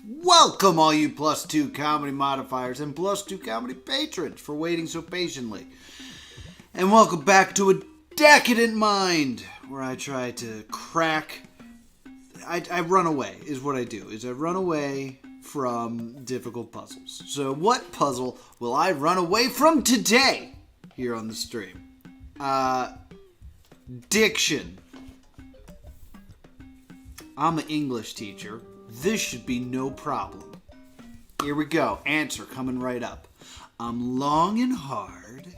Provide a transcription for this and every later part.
Welcome, all you Plus 2 comedy modifiers and Plus 2 comedy patrons, for waiting so patiently. And welcome back to A Decadent Mind, where I try to crack... I run away, is what I do. I run away from difficult puzzles. So what puzzle will I run away from today here on the stream? Diction. I'm an English teacher. This should be no problem. Here we go. Answer coming right up. I'm long and hard.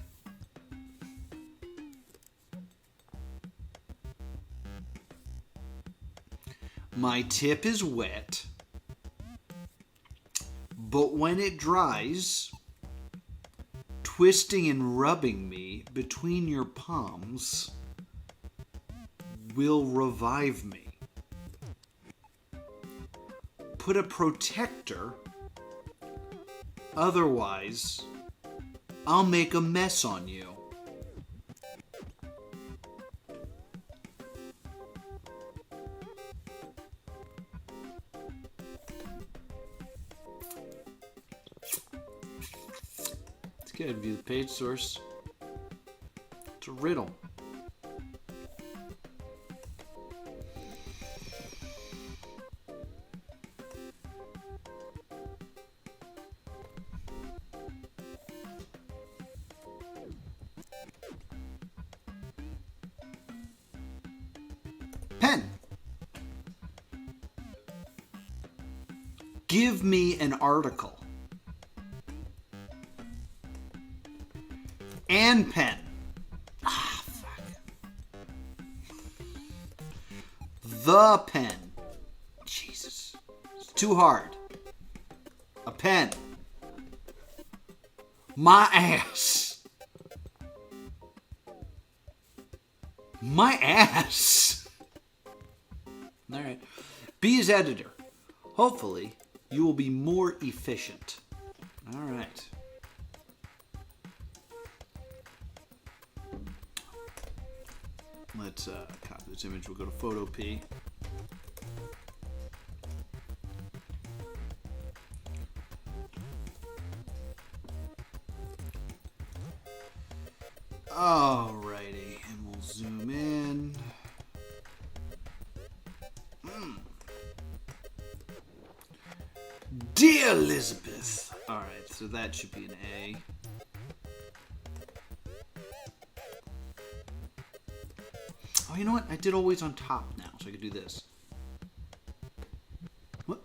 My tip is wet. But when it dries, twisting and rubbing me between your palms will revive me. Put a protector, otherwise I'll make a mess on you. It's good. View the page source. It's a riddle. Pen. Give me an article. And pen. Ah, fuck. The pen. Jesus. It's too hard. A pen. My ass. My ass. Alright. B is editor. Hopefully, you will be more efficient. Alright. Let's copy this image. We'll go to Photo P. Alrighty. And we'll zoom in. Dear Elizabeth. Alright, so that should be an A. Oh, you know what? I did always on top now, so I could do this. What?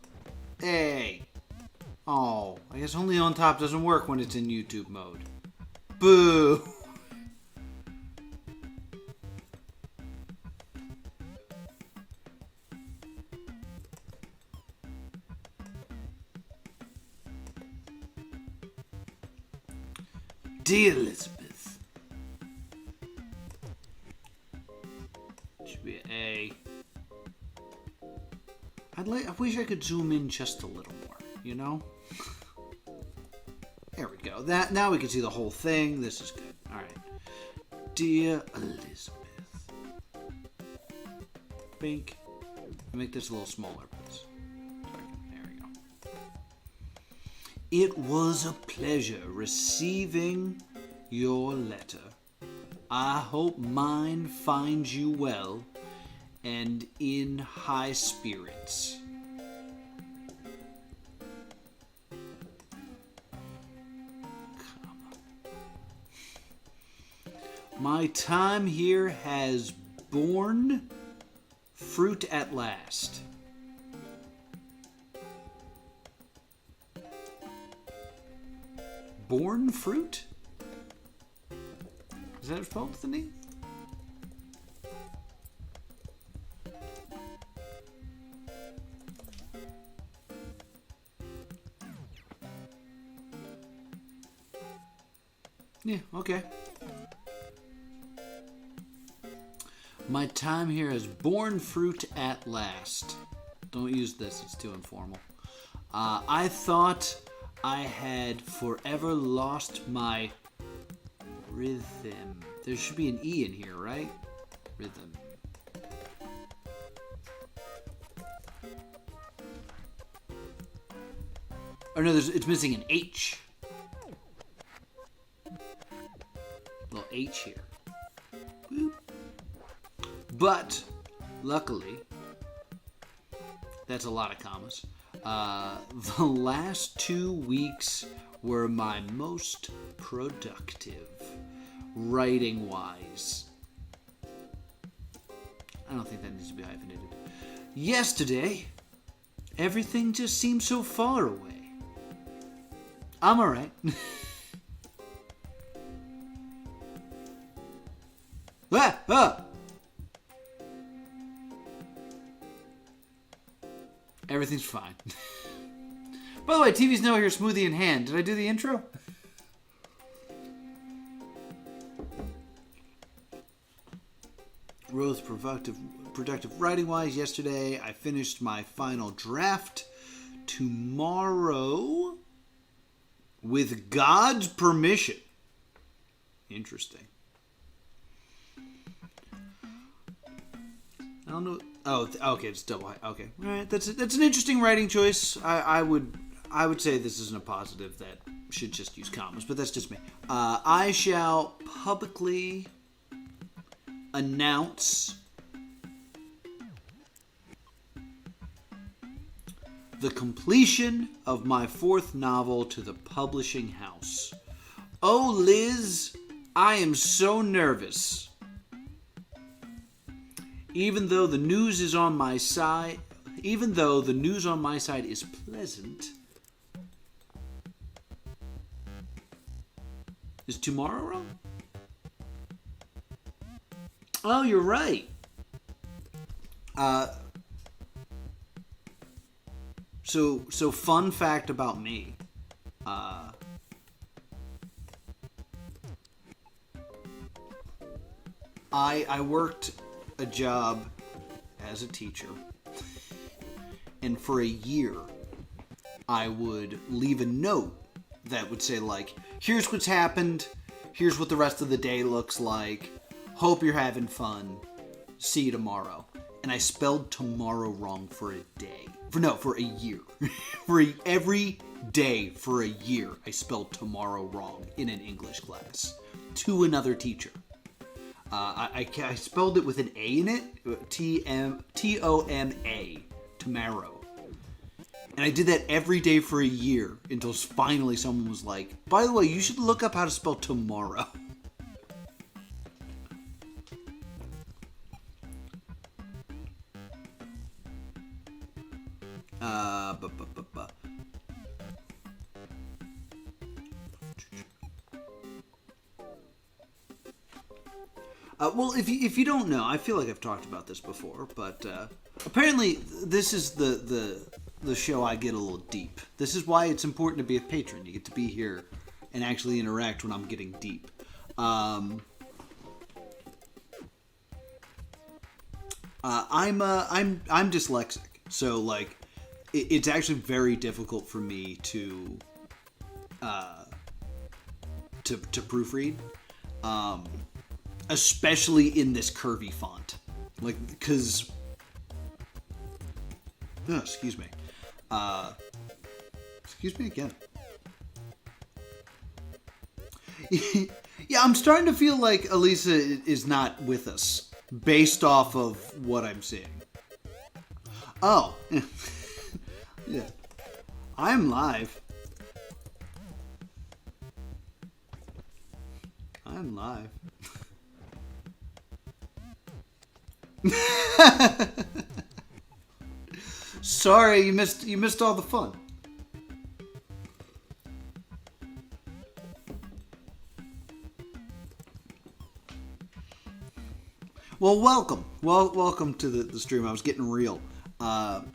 A. Oh, I guess only on top doesn't work when it's in YouTube mode. Boo! Dear Elizabeth. Should be an A. I wish I could zoom in just a little more, you know? There we go. Now we can see the whole thing. This is good. Alright. Dear Elizabeth. Bink. Make this a little smaller, please. There we go. It was a pleasure receiving your letter. I hope mine finds you well and in high spirits. My time here has borne fruit at last. Born fruit? Is that spelled with an E? Yeah, okay. My time here has borne fruit at last. Don't use this, it's too informal. I thought I had forever lost my rhythm. There should be an E in here, right? Rhythm. Or no, it's missing an H. Little H here. Boop. But, luckily, that's a lot of commas. The last 2 weeks were my most productive, writing-wise. I don't think that needs to be hyphenated. Yesterday, everything just seemed so far away. I'm alright. Ah! Everything's fine. By the way, TV's Noah here, smoothie in hand. Did I do the intro? Rose productive writing-wise. Yesterday, I finished my final draft. Tomorrow, with God's permission. Interesting. I don't know. Oh, okay, it's double high. Okay, all right. That's an interesting writing choice. I would say this isn't a positive that should just use commas, but that's just me. I shall publicly announce the completion of my 4th novel to the publishing house. Oh, Liz, I am so nervous. Even though the news on my side is pleasant. Is tomorrow wrong? Oh, you're right. So fun fact about me. I worked a job as a teacher, and for a year I would leave a note that would say, like, here's what's happened, here's what the rest of the day looks like, hope you're having fun, see you tomorrow. And I spelled tomorrow wrong for a day. For a year. Every day for a year I spelled tomorrow wrong in an English class to another teacher. I spelled it with an A in it, T-O-M-A, tomorrow. And I did that every day for a year until finally someone was like, by the way, you should look up how to spell tomorrow. Well, if you don't know, I feel like I've talked about this before, but apparently this is the show I get a little deep. This is why it's important to be a patron. You get to be here and actually interact when I'm getting deep. I'm dyslexic, so like it's actually very difficult for me to proofread. Especially in this curvy font. Like, because... Oh, excuse me. Excuse me again. Yeah, I'm starting to feel like Elisa is not with us, based off of what I'm seeing. Oh. Yeah. I'm live. I'm live. Sorry, you missed all the fun. Well, welcome. Welcome to the stream. I was getting real. I'm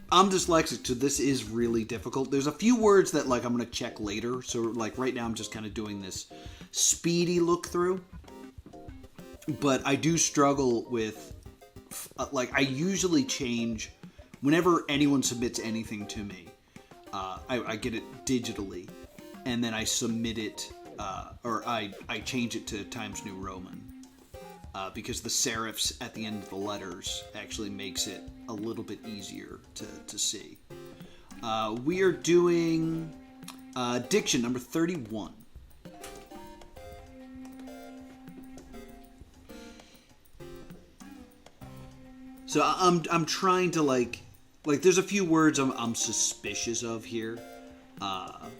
dyslexic, so this is really difficult. There's a few words that like I'm gonna check later. So like right now I'm just kind of doing this speedy look through. But I do struggle with, like, I usually change, whenever anyone submits anything to me, I get it digitally, and then I submit it, or I change it to Times New Roman, because the serifs at the end of the letters actually makes it a little bit easier to see. We are doing diction number 31. So I'm trying to like there's a few words I'm suspicious of here.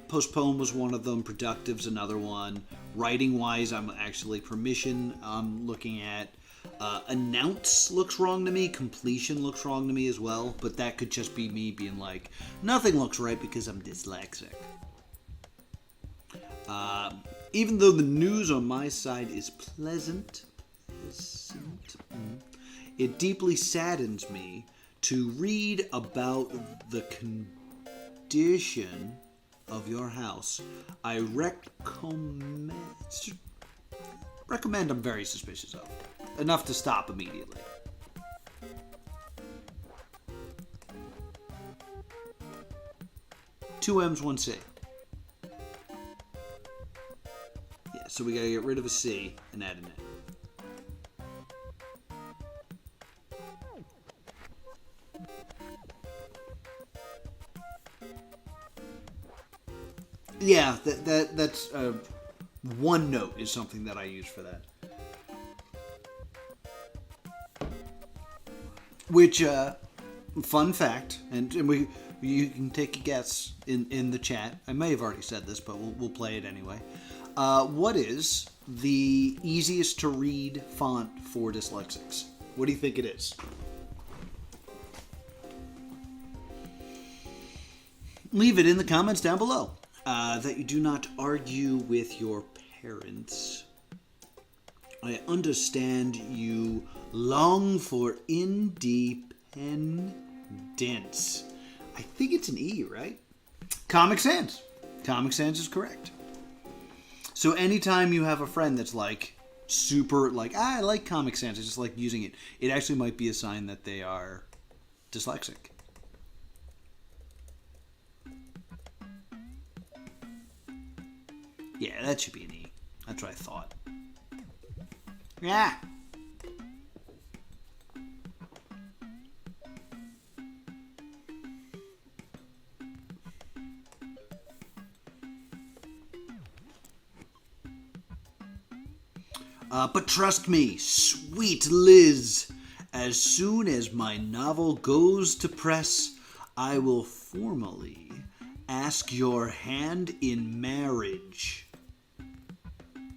Postpone was one of them. Productive's another one. Writing wise, I'm actually permission. I'm looking at announce looks wrong to me. Completion looks wrong to me as well. But that could just be me being like, nothing looks right because I'm dyslexic. Even though the news on my side is pleasant, it deeply saddens me to read about the condition of your house. I recommend I'm very suspicious of. Enough to stop immediately. Two M's, one C. Yeah, so we gotta get rid of a C and add an A. Yeah, that's OneNote is something that I use for that. Which, fun fact, and you can take a guess in the chat. I may have already said this, but we'll play it anyway. What is the easiest to read font for dyslexics? What do you think it is? Leave it in the comments down below. That you do not argue with your parents. I understand you long for independence. I think it's an E, right? Comic Sans. Comic Sans is correct. So anytime you have a friend that's like super like, I like Comic Sans, I just like using it, it actually might be a sign that they are dyslexic. Yeah, that should be an E. That's what I thought. Yeah. But trust me, sweet Liz, as soon as my novel goes to press, I will formally ask your hand in marriage.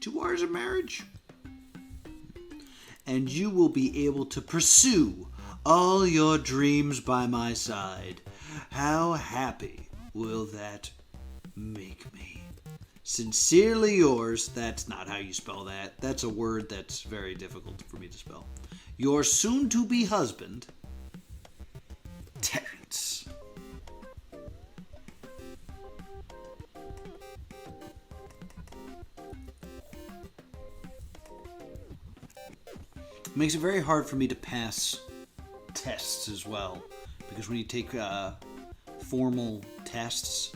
2 hours of marriage? And you will be able to pursue all your dreams by my side. How happy will that make me? Sincerely yours. That's not how you spell that. That's a word that's very difficult for me to spell. Your soon-to-be husband, Terrence. It makes it very hard for me to pass tests as well, because when you take formal tests,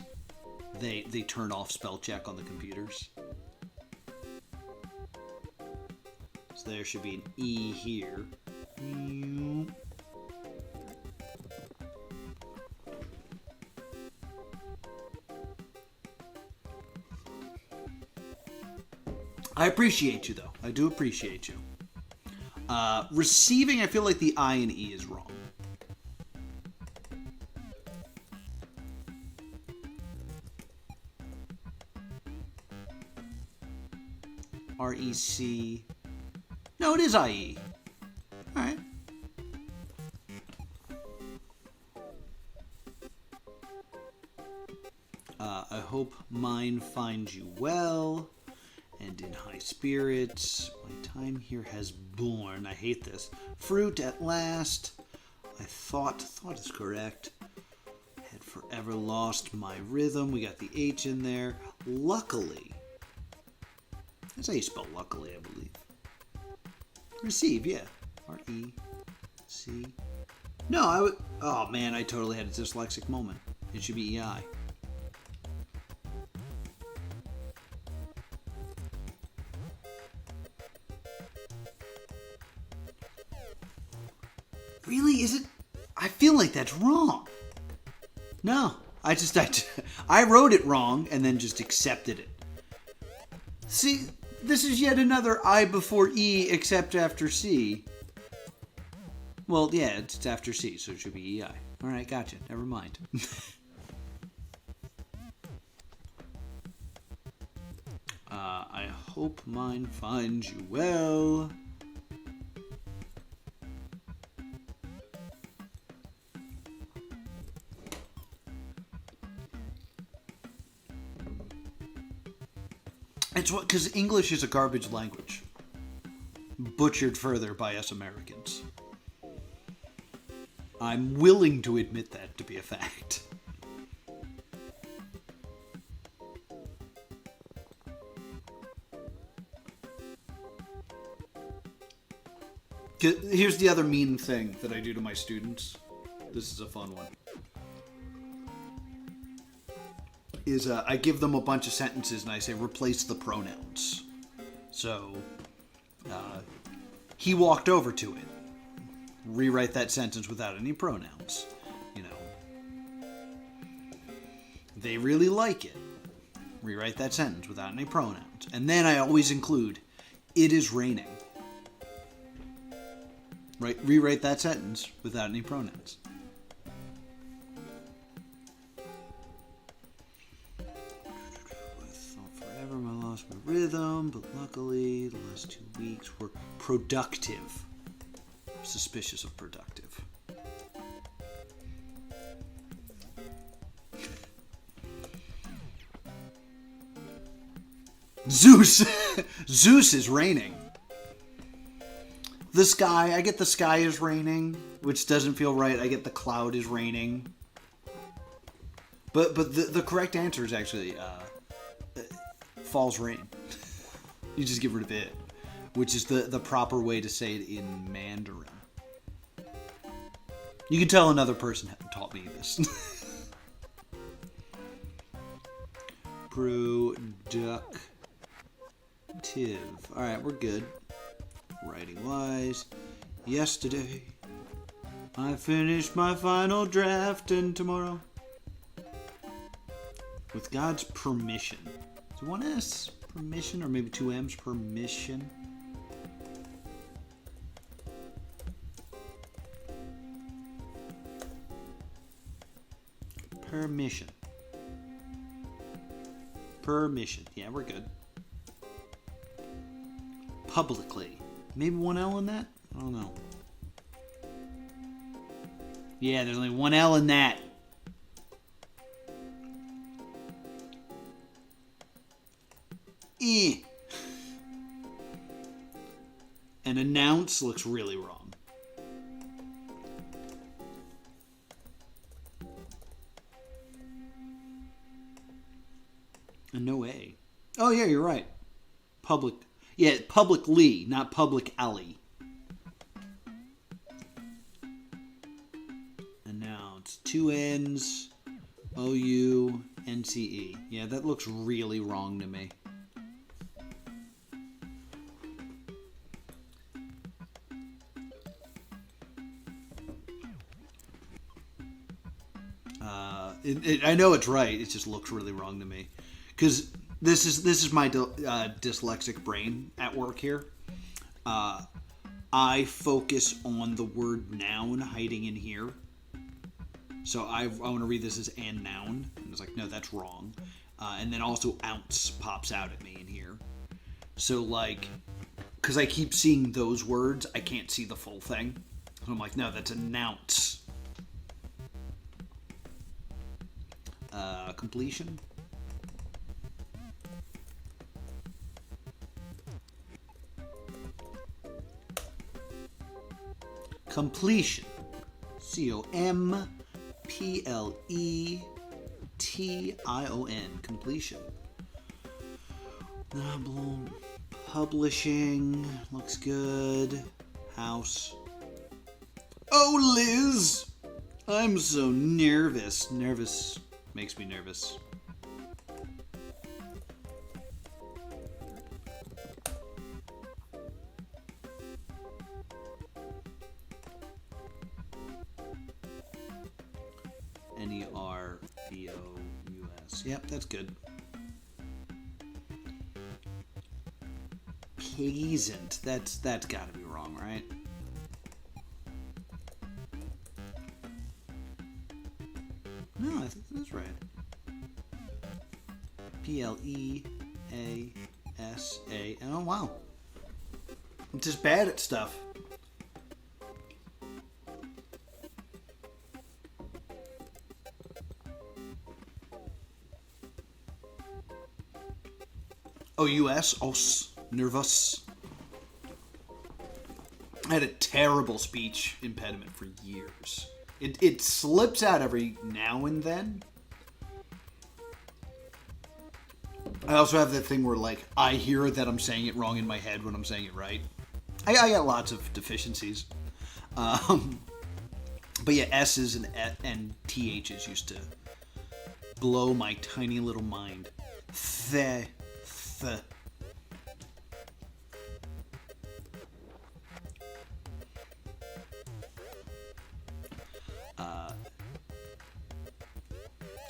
they turn off spell check on the computers. So there should be an E here. I appreciate you, though. I do appreciate you. Receiving, I feel like the I and E is wrong. R-E-C. No, it is I-E. All right. I hope mine finds you well and in high spirits. My time here has borne, I hate this, fruit at last. I thought is correct. Had forever lost my rhythm. We got the H in there. Luckily. That's how you spell luckily, I believe. Receive, yeah. R-E-C. No, I would... Oh, man, I totally had a dyslexic moment. It should be E-I. Really? Is it? I feel like that's wrong. No, I wrote it wrong and then just accepted it. See, this is yet another I before E except after C. Well, yeah, it's after C, so it should be EI. Alright, gotcha. Never mind. I hope mine finds you well. It's what, because English is a garbage language. Butchered further by us Americans. I'm willing to admit that to be a fact. Here's the other mean thing that I do to my students. This is a fun one. I give them a bunch of sentences and I say, replace the pronouns. So, he walked over to it. Rewrite that sentence without any pronouns. You know. They really like it. Rewrite that sentence without any pronouns. And then I always include, it is raining. Right? Rewrite that sentence without any pronouns. Forever I lost my rhythm, but luckily the last 2 weeks were productive. Suspicious of productive. Zeus! Zeus is raining. The sky, I get the sky is raining, which doesn't feel right. I get the cloud is raining. But the correct answer is actually falls rain. You just get rid of it, which is the proper way to say it in Mandarin. You can tell another person taught me this. Productive. Alright, we're good. Writing wise. Yesterday, I finished my final draft, and tomorrow, with God's permission. Is it one S? Permission? Or maybe two M's? Permission? Permission. Permission. Yeah, we're good. Publicly. Maybe one L in that? I don't know. Yeah, there's only one L in that. And announce looks really wrong. And no A. Oh, yeah, you're right. Public. Yeah, publicly, not public alley. Announce. 2 N's. O-U-N-C-E. Yeah, that looks really wrong to me. I know it's right. It just looks really wrong to me, because this is my dyslexic brain at work here. I focus on the word noun hiding in here, so I want to read this as an noun, and it's like, no, that's wrong. And then also ounce pops out at me in here. So like, because I keep seeing those words, I can't see the full thing. So I'm like, no, that's an ounce. Completion. Completion. C-O-M-P-L-E-T-I-O-N. Completion. Publishing. Looks good. House. Oh, Liz! I'm so nervous. Nervous makes me nervous. Nervous. plus. Yep, that's good. Pleasant. That's got to be wrong, right? No, I think that is right. Pleasa. Oh, wow. I'm just bad at stuff. O-U-S. Os. Nervous. I had a terrible speech impediment for years. It slips out every now and then. I also have that thing where, like, I hear that I'm saying it wrong in my head when I'm saying it right. I got lots of deficiencies. But yeah, S's and TH's used to blow my tiny little mind. Th.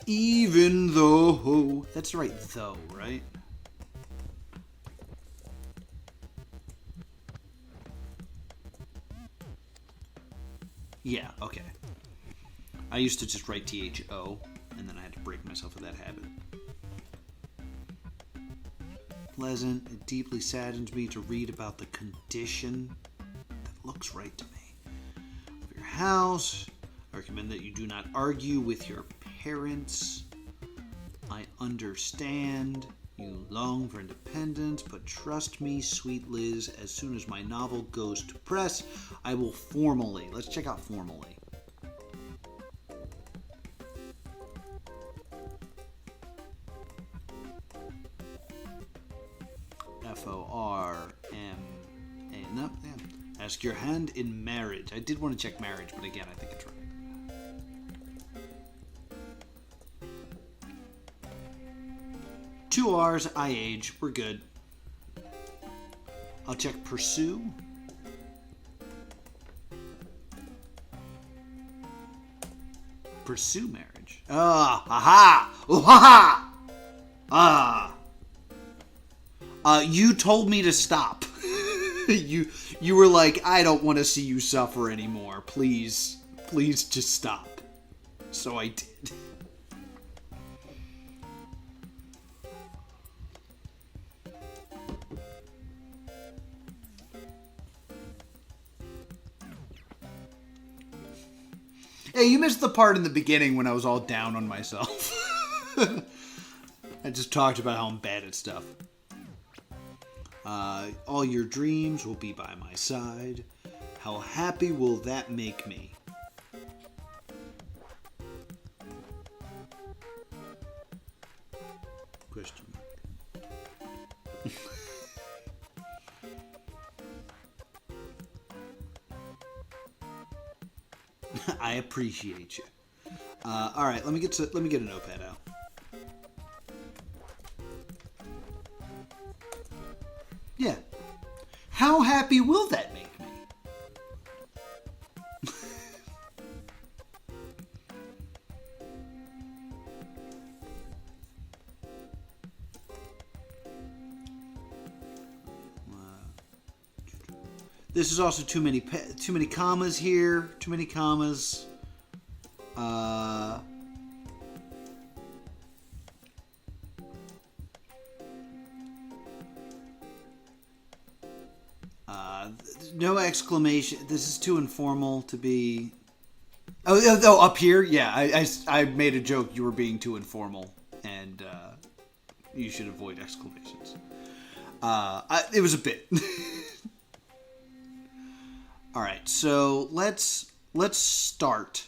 Even though... That's right, though, right? Yeah, okay. I used to just write THO, and then I had to break myself of that habit. Pleasant. It deeply saddens me to read about the condition that looks right to me of your house. I recommend that you do not argue with your parents. I understand you long for independence, but trust me, sweet Liz, as soon as my novel goes to press, I will formally, let's check out formally. F-O-R-M-A, no, yeah. Ask your hand in marriage. I did want to check marriage, but again, I think it's right. Two R's, I age, we're good. I'll check pursue. Pursue marriage. Ah, aha! Oh, ha ha! You told me to stop. You were like, I don't want to see you suffer anymore. Please just stop. So I did. Hey, you missed the part in the beginning when I was all down on myself. I just talked about how I'm bad at stuff. All your dreams will be by my side. How happy will that make me? Question mark. I appreciate you. All right, let me get a notepad out. Yeah. How happy will that make me? This is also too many commas here. Too many commas. No exclamation. This is too informal to be. Oh, up here, yeah. I made a joke. You were being too informal, and you should avoid exclamations. It was a bit. All right, so let's start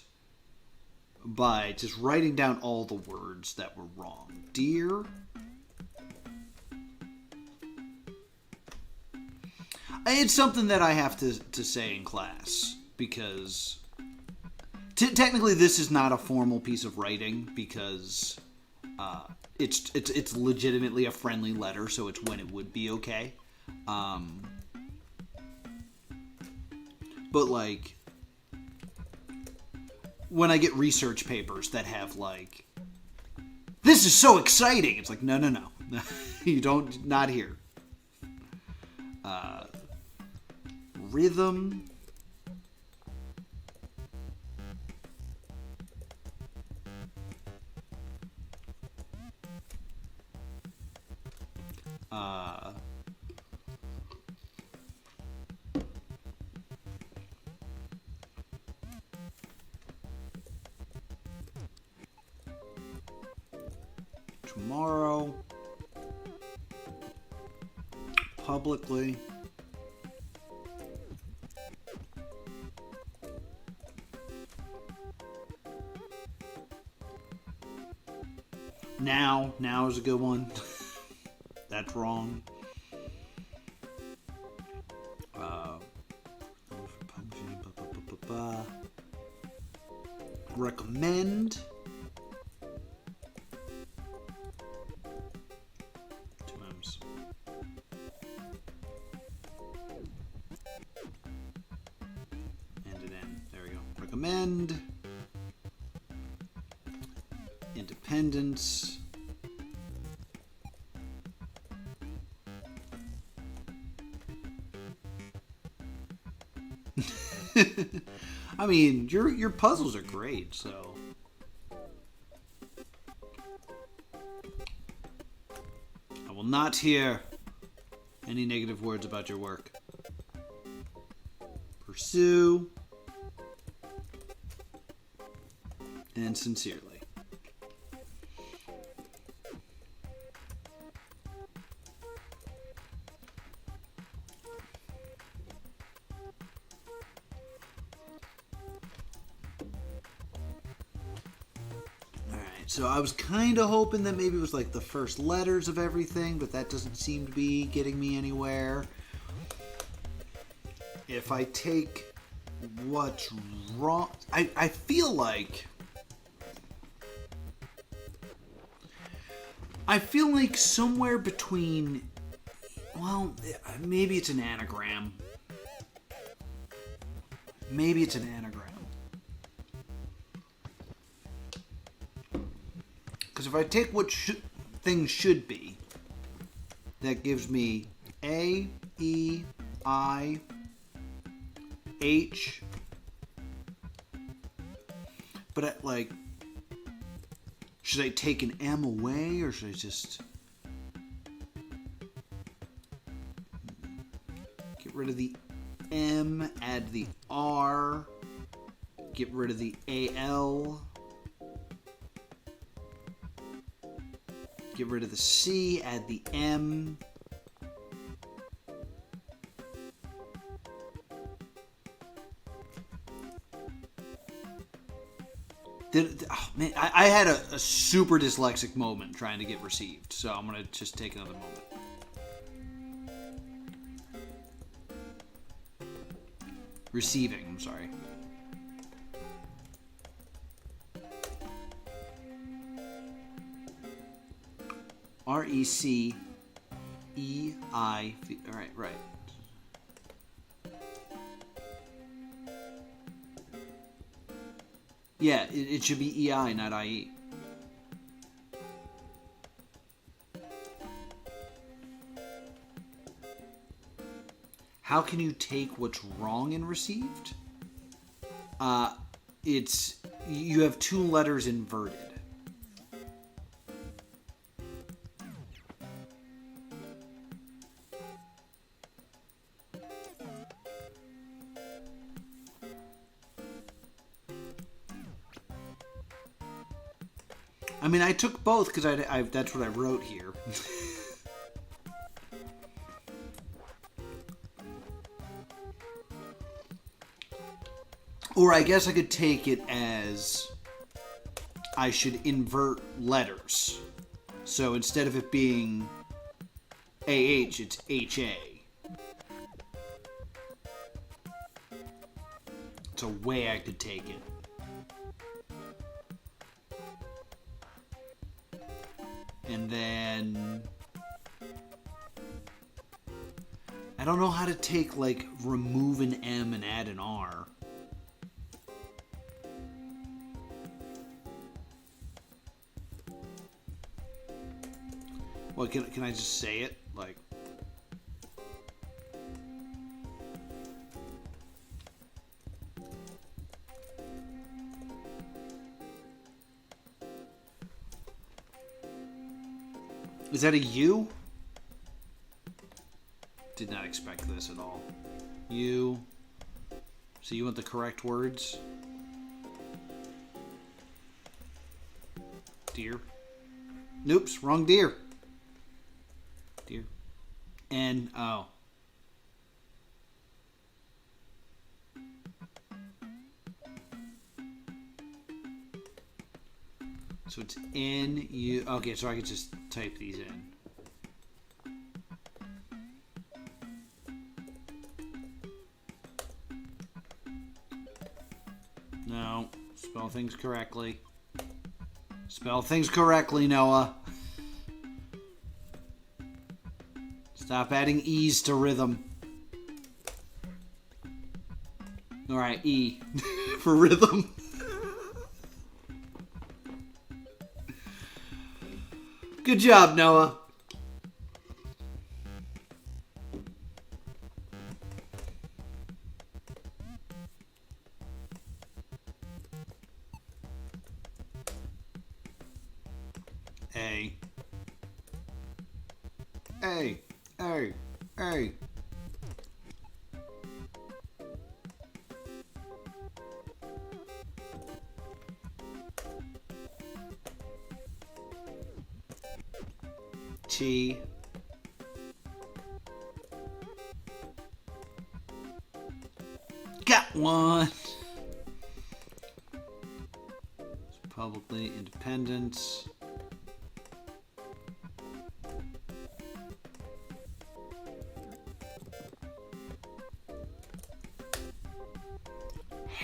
by just writing down all the words that were wrong. Dear. It's something that I have to say in class because technically this is not a formal piece of writing because it's legitimately a friendly letter, so it's when it would be okay. But like when I get research papers that have like This is so exciting. It's like, no. You don't, not here. Rhythm. Tomorrow. Publicly. Now is a good one. That's wrong. Recommend. Times. And an N. There we go. Recommend. Independence. I mean, your puzzles are great, so. I will not hear any negative words about your work. Pursue. And sincerely. So I was kind of hoping that maybe it was like the first letters of everything, but that doesn't seem to be getting me anywhere. If I take what's wrong, I feel like somewhere between, well, maybe it's an anagram. Maybe it's an anagram. Because if I take what things should be, that gives me A, E, I, H. But should I take an M away, or should I just get rid of the M, add the R, get rid of the AL, get rid of the C, add the M. Man, I had a super dyslexic moment trying to get received, so I'm going to just take another moment. Receiving, I'm sorry. R-E-C-E-I. All right, right. Yeah, it should be E-I, not I-E. How can you take what's wrong in received? It's, you have two letters inverted. I mean, I took both because I that's what I wrote here. Or I guess I could take it as I should invert letters. So instead of it being AH, it's HA. It's a way I could take it. And then I don't know how to take, like, remove an M and add an R. What, can I just say it? Like... Is that a U? Did not expect this at all. U. So you want the correct words? Deer. Noops, wrong deer. Deer. N. Oh. So it's N, U. Okay, so I could just type these in. No. Spell things correctly. Spell things correctly, Noah. Stop adding E's to rhythm. Alright, E. For rhythm. Good job, Noah. A. A. A. A. T. Got one. It's publicly independent.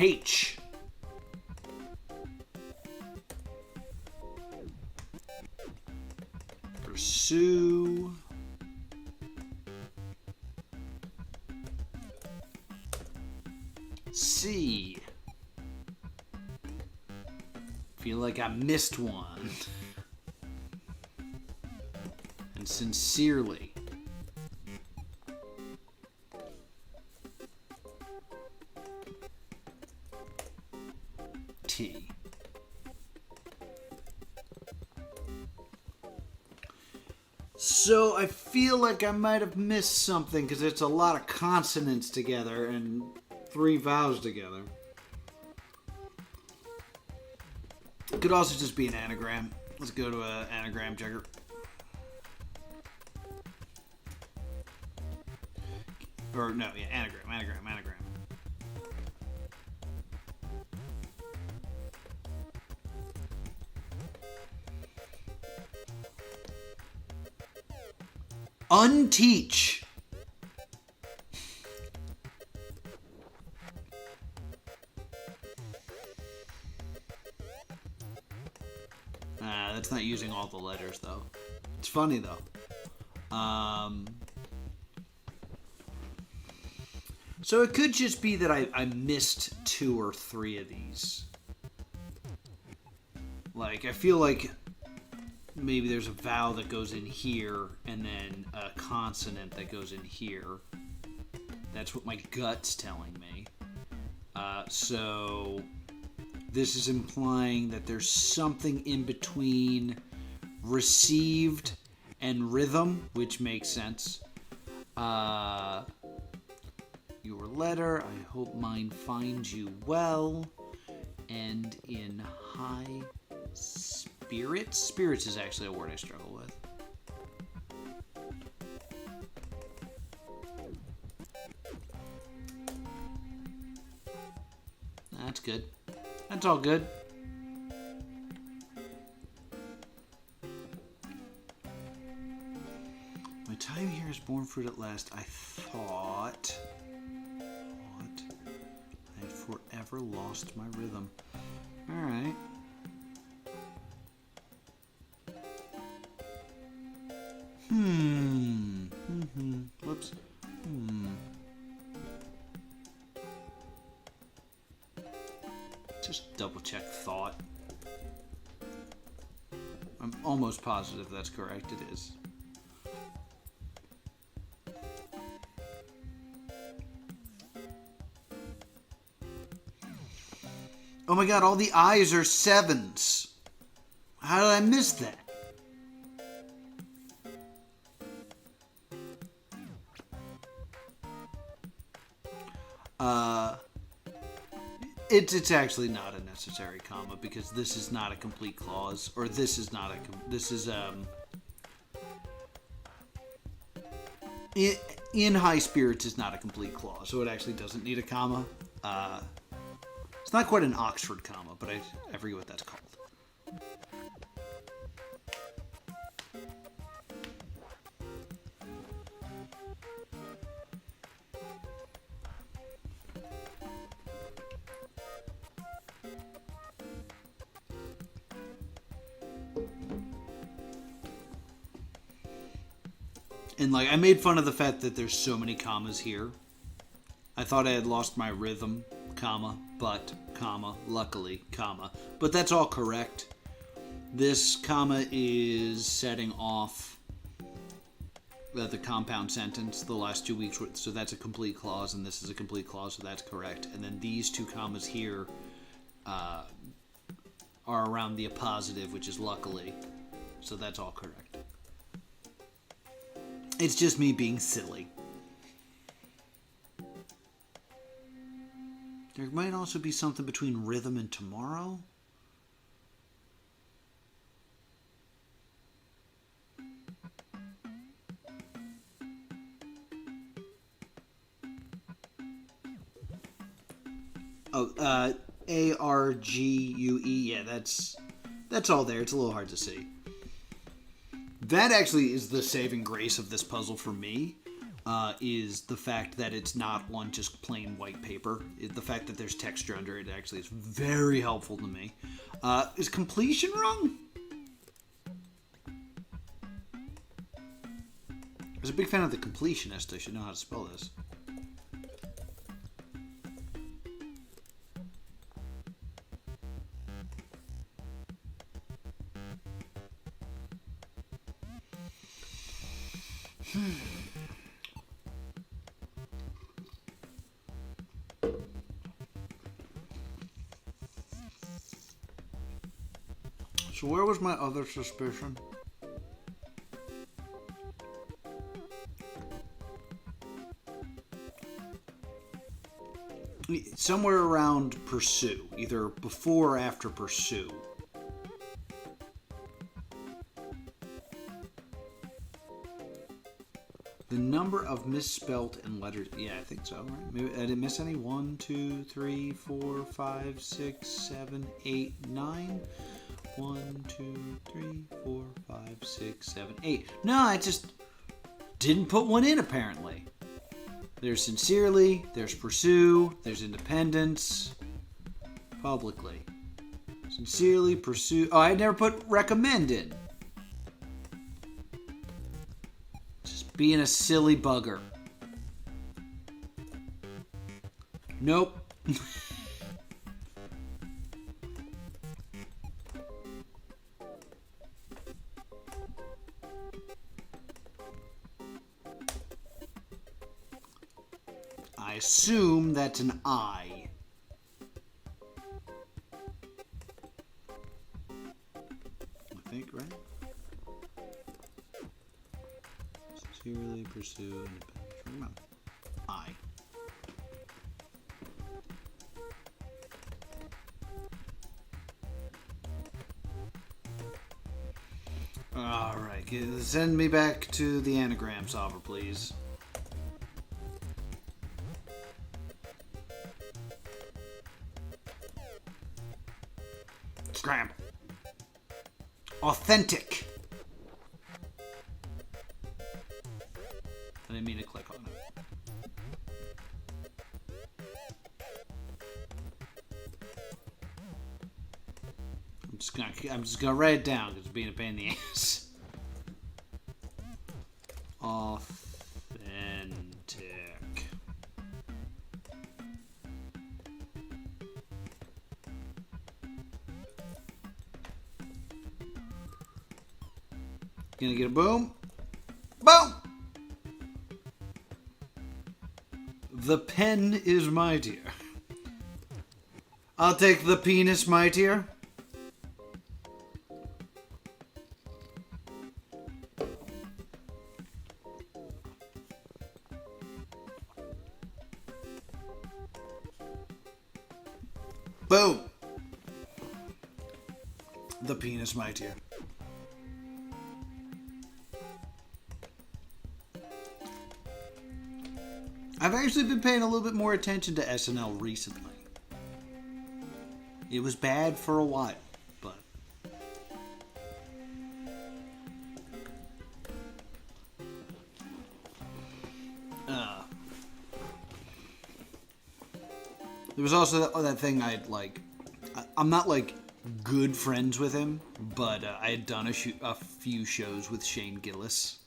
H. Pursue. C. Feel like I missed one. And sincerely. T. So I feel like I might have missed something because it's a lot of consonants together and 3 vowels together. It could also just be an anagram. Let's go to an anagram checker. Or no, yeah, anagram. Unteach. That's not using all the letters, though. It's funny, though. So it could just be that I missed 2 or 3 of these. Like, I feel like maybe there's a vowel that goes in here and then a consonant that goes in here. That's what my gut's telling me. So this is implying that there's something in between received and rhythm, which makes sense. Your letter, I hope mine finds you well and in high spirits. Spirits is actually a word I struggle with. That's good. That's all good. My time here has borne fruit at last. I thought I had forever lost my rhythm. Alright. Whoops. Just double check thought. I'm almost positive that's correct. It is. my god, all the I's are 7s. How did I miss that? It's actually not a necessary comma because this is not a complete clause, or this is not a this is in high spirits is not a complete clause, so it actually doesn't need a comma. It's not quite an Oxford comma, but I forget what that's called. And like, I made fun of the fact that there's so many commas here. I thought I had lost my rhythm, comma, but, comma, luckily, comma. But that's all correct. This comma is setting off the compound sentence, the last 2 weeks. So that's a complete clause, and this is a complete clause, so that's correct. And then these 2 commas here are around the appositive, which is luckily. So that's all correct. It's just me being silly. There might also be something between rhythm and tomorrow. Oh, ARGUE. Yeah, that's all there. It's a little hard to see. That actually is the saving grace of this puzzle for me, is the fact that it's not on just plain white paper. The fact that there's texture under it actually is very helpful to me. Is completion wrong? I was a big fan of the completionist. I should know how to spell this. So where was my other suspicion? Somewhere around pursue, either before or after pursue. The number of misspelt and letters. Yeah, I think so, right? Maybe I didn't miss any. 1, 2, 3, 4, 5, 6, 7, 8, 9. 1, 2, 3, 4, 5, 6, 7, 8. No, I just didn't put one in, apparently. There's sincerely, there's pursue, there's independence, publicly. Sincerely, pursue. Oh, I never put recommend in. Just being a silly bugger. Nope. I assume that's an I. I think, right? Sincerely pursue independence. Remember, I. Alright, send me back to the anagram solver, please. Scramble. Authentic. I didn't mean to click on it. I'm just gonna write it down because it's being a pain in the ass. Authentic. Gonna get a boom. Boom! The pen is my dear. I'll take the penis mightier. Boom. The penis mightier. I've actually been paying a little bit more attention to SNL recently. It was bad for a while, but... There was also that thing I'm not, like, good friends with him, but I had done a few shows with Shane Gillis.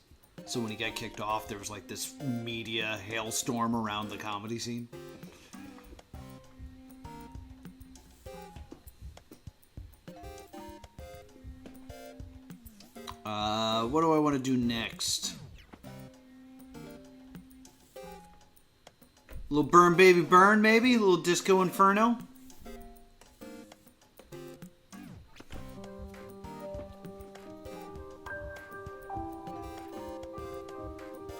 So when he got kicked off, there was, like, this media hailstorm around the comedy scene. What do I want to do next? A little Burn Baby Burn, maybe? A little Disco Inferno?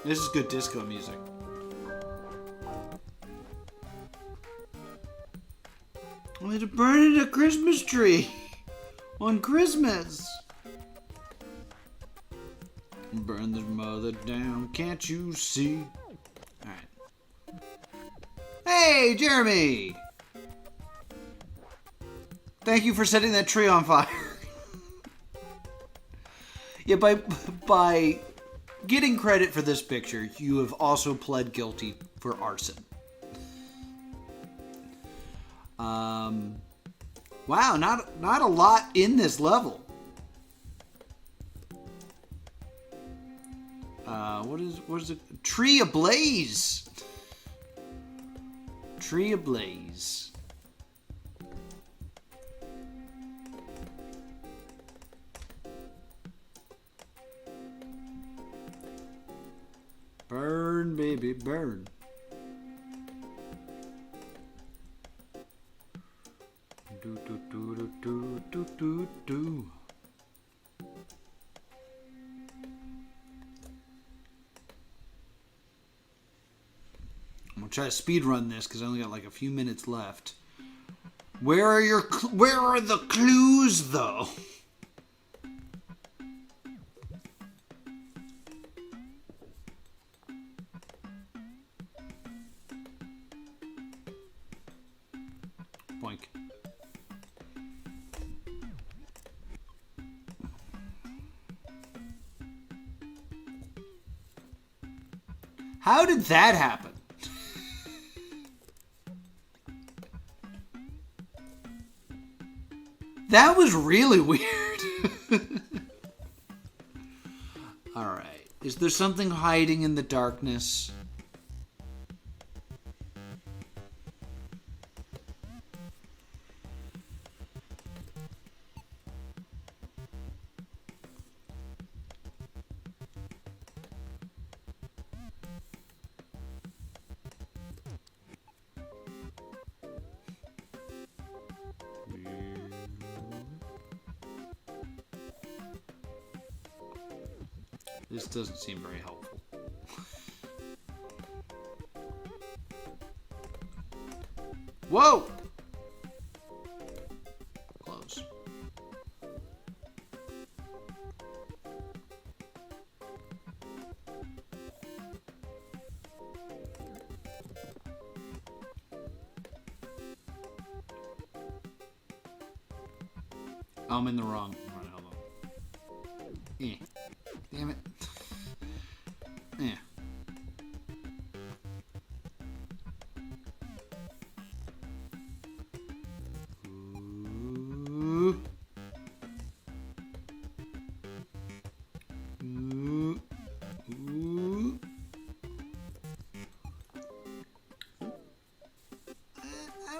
This is good disco music. I need to burn a Christmas tree on Christmas. Burn this mother down, can't you see? Alright. Hey, Jeremy! Thank you for setting that tree on fire. Yeah, by getting credit for this picture, you have also pled guilty for arson. Wow, not a lot in this level. What is it? Tree ablaze. Tree ablaze. Burn, baby, burn. Do do do do do do do. I'm gonna try to speed run this because I only got like a few minutes left. Where are the clues though? Boink. How did that happen? That was really weird. Alright. Is there something hiding in the darkness? This doesn't seem very helpful. Whoa! Close. I'm in the wrong. Right, hold on. Damn it. Yeah. Ooh. Ooh. Ooh. I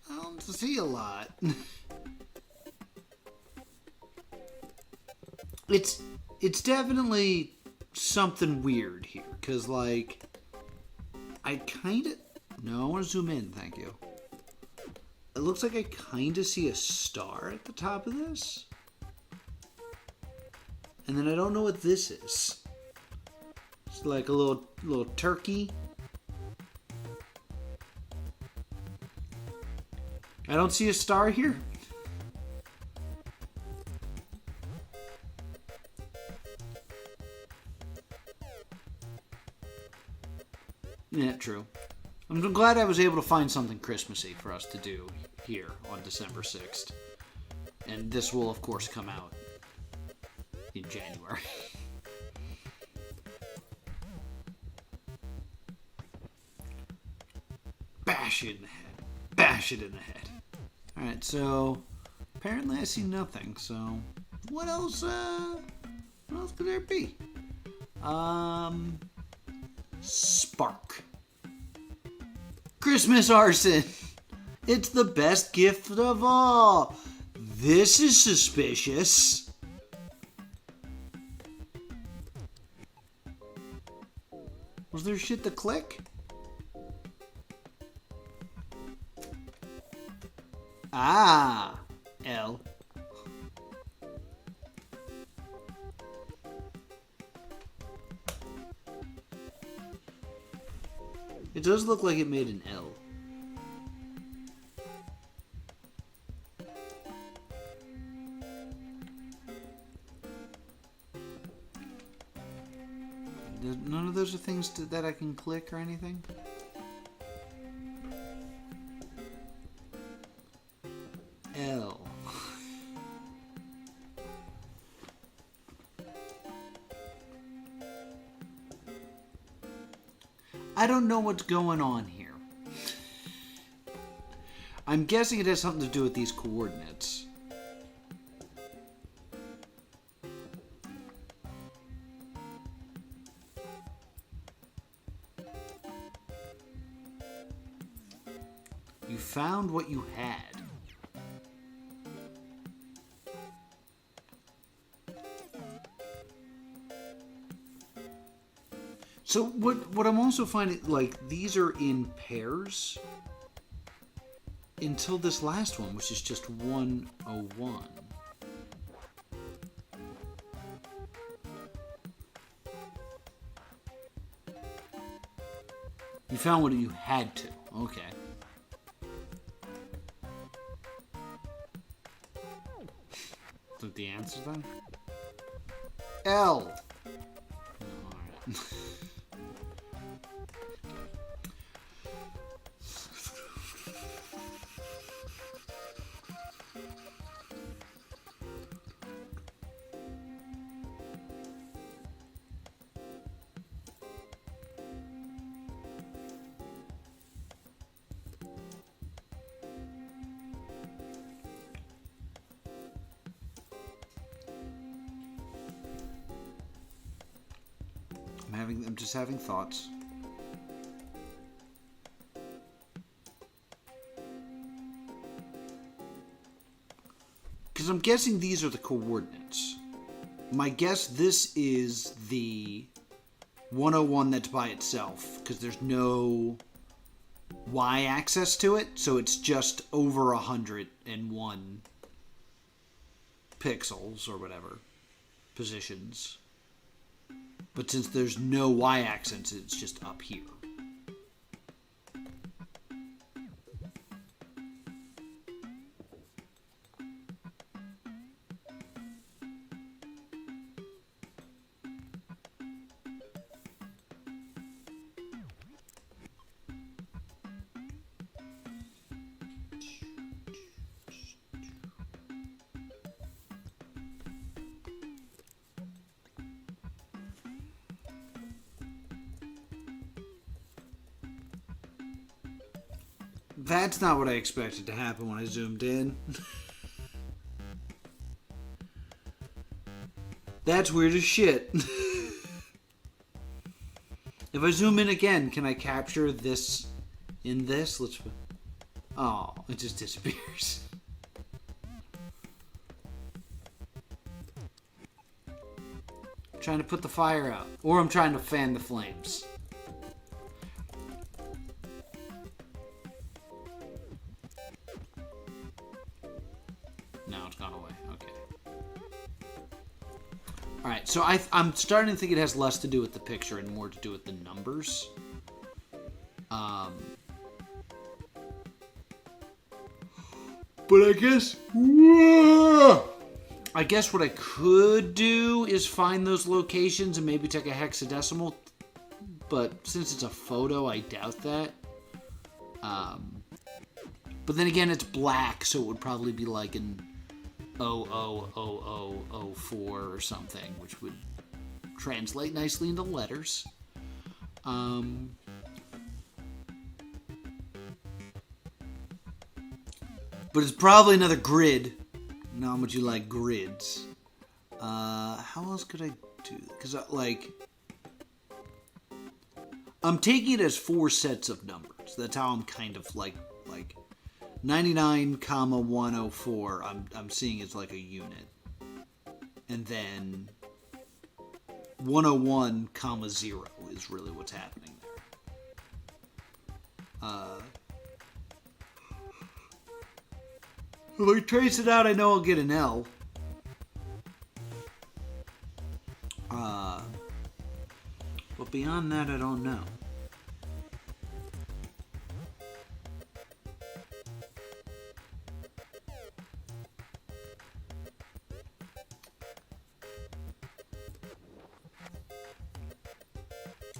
don't see a lot. It's definitely something weird here, because, like, I kind of... No, I want to zoom in, thank you. It looks like I kind of see a star at the top of this. And then I don't know what this is. It's like a little turkey. I don't see a star here. Yeah, true. I'm glad I was able to find something Christmassy for us to do here on December 6th. And this will, of course, come out in January. Bash it in the head. Bash it in the head. Alright, so apparently I see nothing, so what else could there be? Spark. Christmas arson. It's the best gift of all. This is suspicious. Was there shit to click? Ah, L. It does look like it made an L. None of those are things that I can click or anything? L. I don't know what's going on here. I'm guessing it has something to do with these coordinates. You found what you had. So what I'm also finding, like, these are in pairs until this last one, which is just 101. You found what you had to. Okay. Is that the answer then? L. Oh, alright. I'm just having thoughts. Because I'm guessing these are the coordinates. My guess this is the 101 that's by itself, because there's no y-axis to it, so it's just over 101 pixels or whatever, positions. But since there's no y-axis, it's just up here. That's not what I expected to happen when I zoomed in. That's weird as shit. If I zoom in again, can I capture this in this? Let's. Oh, it just disappears. I'm trying to put the fire out. Or I'm trying to fan the flames. All right, so I'm starting to think it has less to do with the picture and more to do with the numbers. But I guess what I could do is find those locations and maybe take a hexadecimal. But since it's a photo, I doubt that. But then again, it's black, so it would probably be like an 00004 or something, which would translate nicely into letters. But it's probably another grid. Not how much you like grids. How else could I do that? Because, I'm taking it as 4 sets of numbers. That's how I'm kind of like 99, 104. I'm seeing it's like a unit. And then 101, 0 is really what's happening there. If I trace it out, I know I'll get an L. But beyond that, I don't know.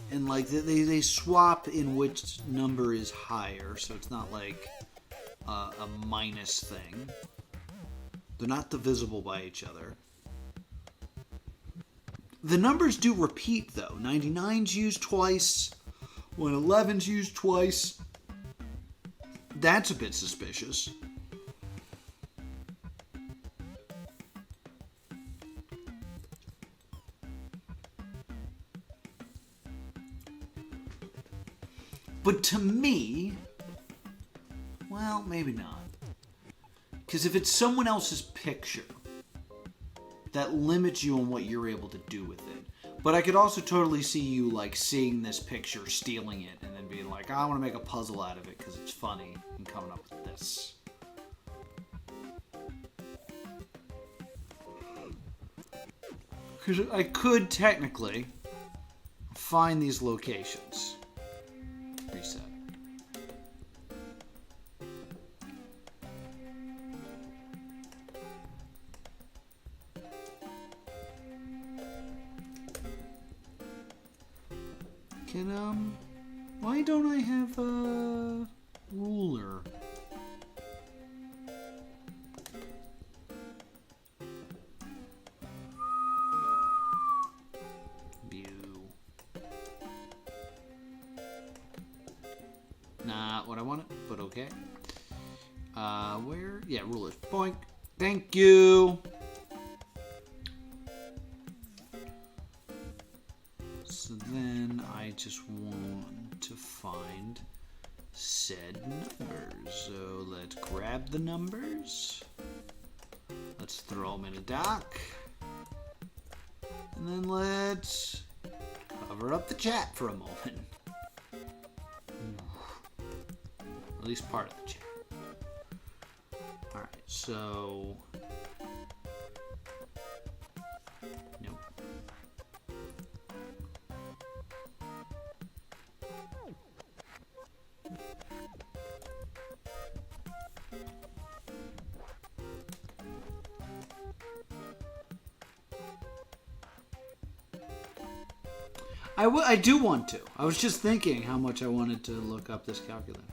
And like they swap in which number is higher, so it's not like a minus thing. They're not divisible by each other. The numbers do repeat, though. 99's used twice. 111's used twice. That's a bit suspicious. But to me, well, maybe not. Because if it's someone else's picture, that limits you on what you're able to do with it. But I could also totally see you like seeing this picture, stealing it, and then being like, I want to make a puzzle out of it because it's funny, and coming up with this. Because I could technically find these locations. Reset. Why don't I have a ruler? View. Not what I wanted, but okay. Where? Yeah, rulers. Boink. Thank you. So then I just want to find said numbers. So let's grab the numbers. Let's throw them in a dock. And then let's cover up the chat for a moment. At least part of the chat. Alright, so... Nope. I do want to. I was just thinking how much I wanted to look up this calculator.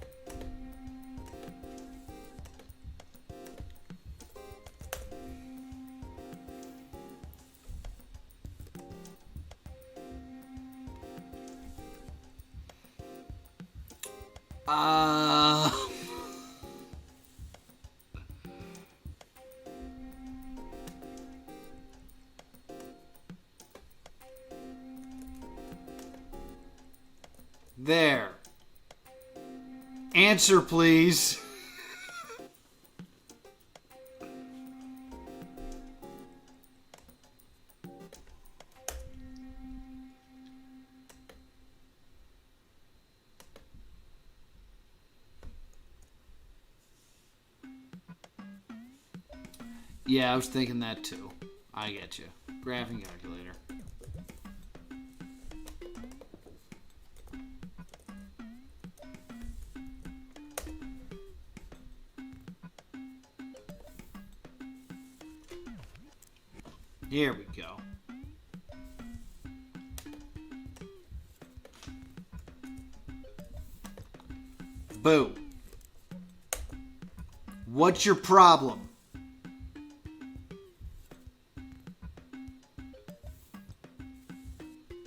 There. Answer, please. Yeah, I was thinking that too. I get you. graphing calculator. Here we go. Boo. What's your problem?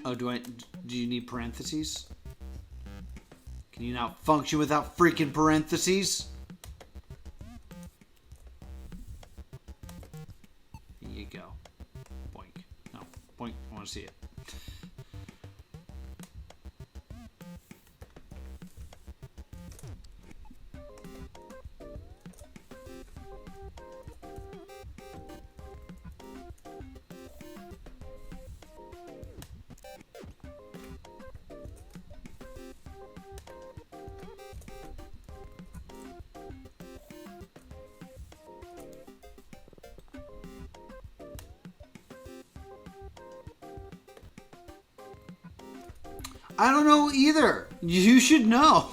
Oh, do you need parentheses? Can you not function without freaking parentheses? Here you go. Boink. No, boink. I want to see it. I don't know either. You should know.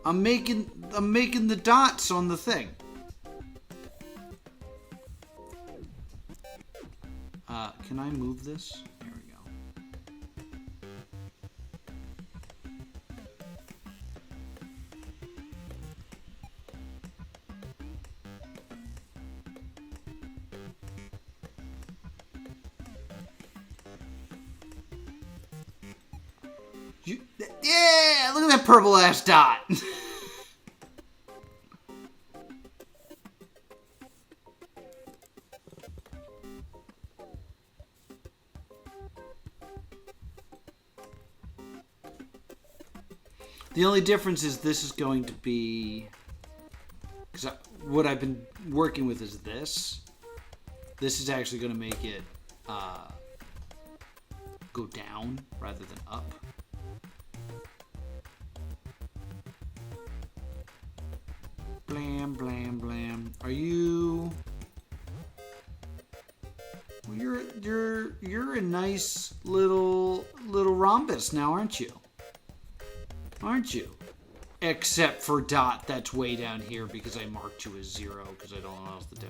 I'm making the dots on the thing. Can I move this? There we go. Yeah, look at that purple ass dot. The only difference is this is going to be, because what I've been working with is this. This is actually going to make it go down rather than up. Blam, blam, blam. Are you? Well, you're a nice little rhombus now, aren't you? Aren't you? Except for dot, that's way down here because I marked you as 0 because I don't know what else to do.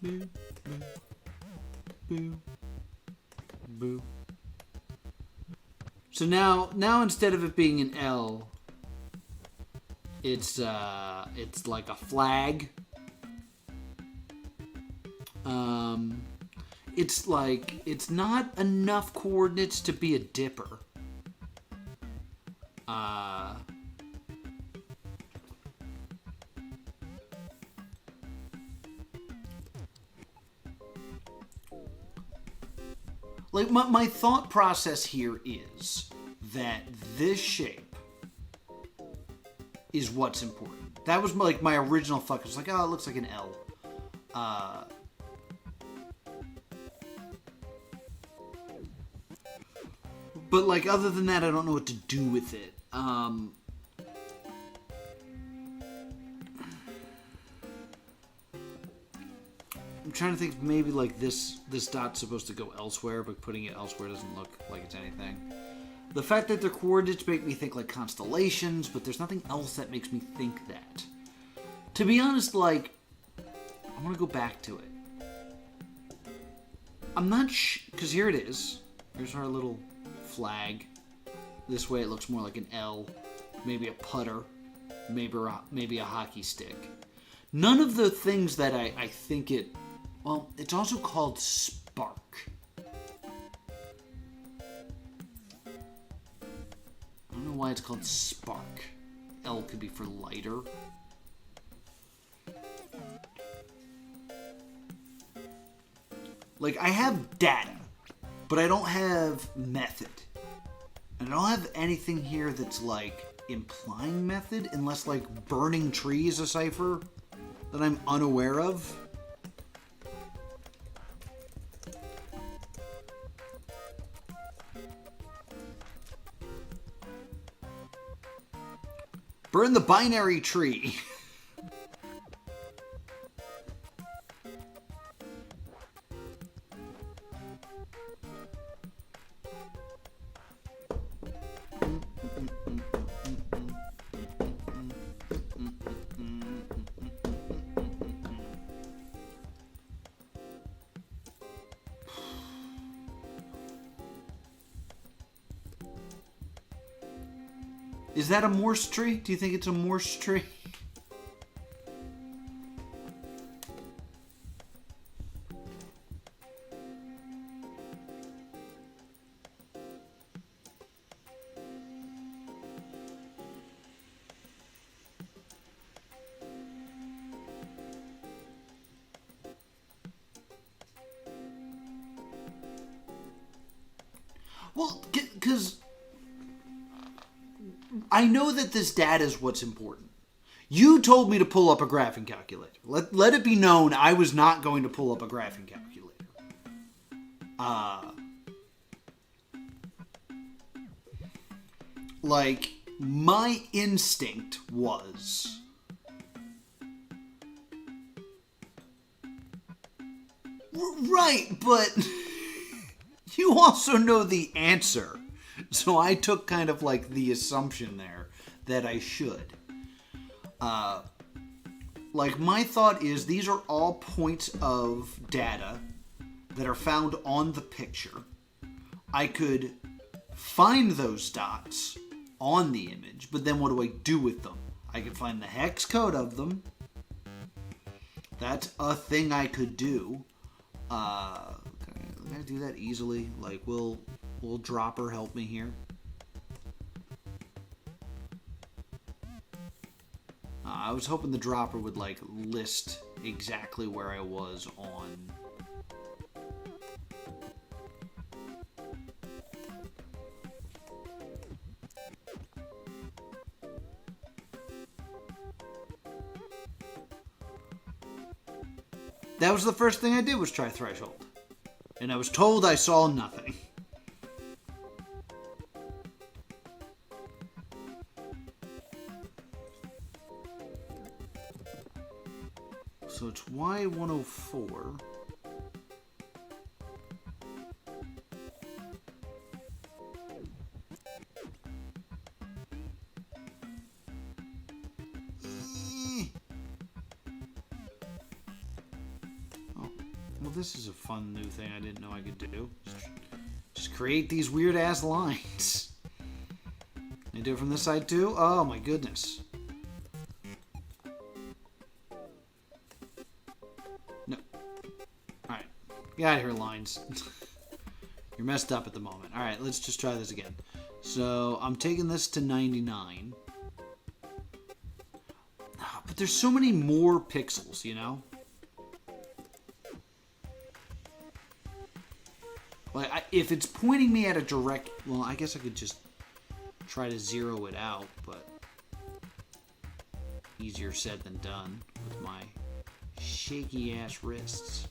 Boo, boo, boo, boo. So now instead of it being an L, it's like a flag. It's like, it's not enough coordinates to be a dipper. Like, my thought process here is that this shape is what's important. That was like my original thought. It was like, oh, it looks like an L. But, like, other than that, I don't know what to do with it. I'm trying to think if maybe, like, this dot's supposed to go elsewhere, but putting it elsewhere doesn't look like it's anything. The fact that their coordinates make me think, like, constellations, but there's nothing else that makes me think that. To be honest, like, I want to go back to it. I'm not because here it is. Here's our little flag. This way it looks more like an L, maybe a putter, maybe a hockey stick. None of the things that I think it... Well, it's also called spark. I don't know why it's called spark. L could be for lighter. Like, I have data, but I don't have method. And I don't have anything here that's, like, implying method, unless, like, burning tree is a cipher that I'm unaware of. Burn the binary tree. Is that a Morse tree? Do you think it's a Morse tree? Well, because I know that this data is what's important. You told me to pull up a graphing calculator. Let it be known I was not going to pull up a graphing calculator. Like, my instinct was... Right, but... You also know the answer. So I took kind of like the assumption there that I should. Like my thought is these are all points of data that are found on the picture. I could find those dots on the image, but then what do I do with them? I could find the hex code of them. That's a thing I could do. Can I do that easily? Like, will Dropper help me here? I was hoping the Dropper would, like, list exactly where I was on... That was the first thing I did was try Threshold. And I was told I saw nothing. So it's Y104. Well, this is a fun new thing I didn't know I could do. Just create these weird-ass lines. Can I do it from this side, too? Oh, my goodness. No. Alright. Get out of here, lines. You're messed up at the moment. Alright, let's just try this again. So, I'm taking this to 99. But there's so many more pixels, you know? Like, if it's pointing me at a direct... Well, I guess I could just try to zero it out, but... Easier said than done with my shaky-ass wrists.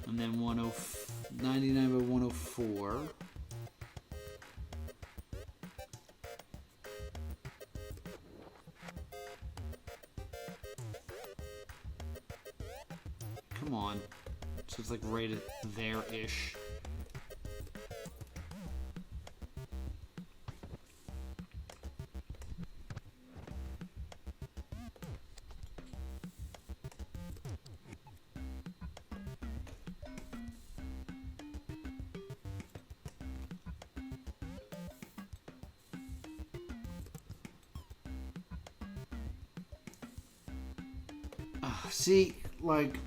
And then 99 by 104... Come on. So it's like right at there-ish. See, like...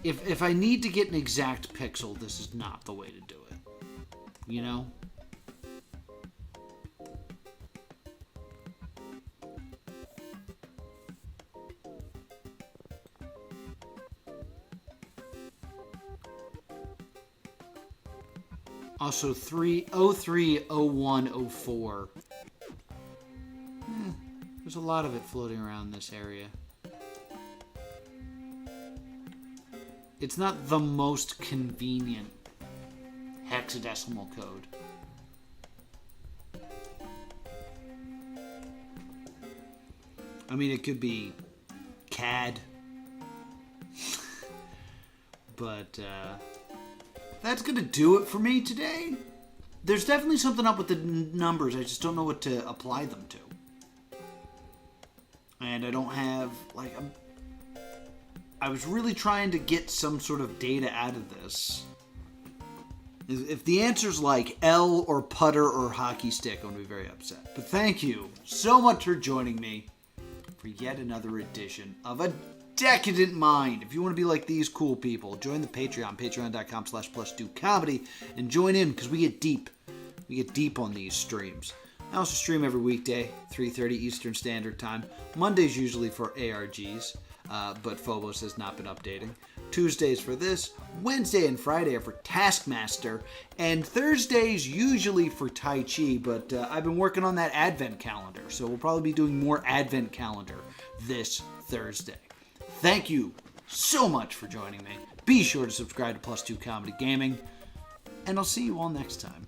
If I need to get an exact pixel, this is not the way to do it. You know? Also, 03, 01, 04. There's a lot of it floating around this area. It's not the most convenient hexadecimal code. I mean, it could be CAD. But, that's gonna do it for me today. There's definitely something up with the numbers. I just don't know what to apply them to. And I don't have, like, I was really trying to get some sort of data out of this. If the answer's like L or putter or hockey stick, I'm going to be very upset. But thank you so much for joining me for yet another edition of A Decadent Mind. If you want to be like these cool people, join the Patreon, patreon.com/plus2comedy, and join in because we get deep. We get deep on these streams. I also stream every weekday, 3:30 Eastern Standard Time. Mondays usually for ARGs, but Phobos has not been updating. Tuesdays for this, Wednesday and Friday are for Taskmaster, and Thursdays usually for Tai Chi, but I've been working on that Advent calendar, so we'll probably be doing more Advent calendar this Thursday. Thank you so much for joining me. Be sure to subscribe to Plus 2 Comedy Gaming, and I'll see you all next time.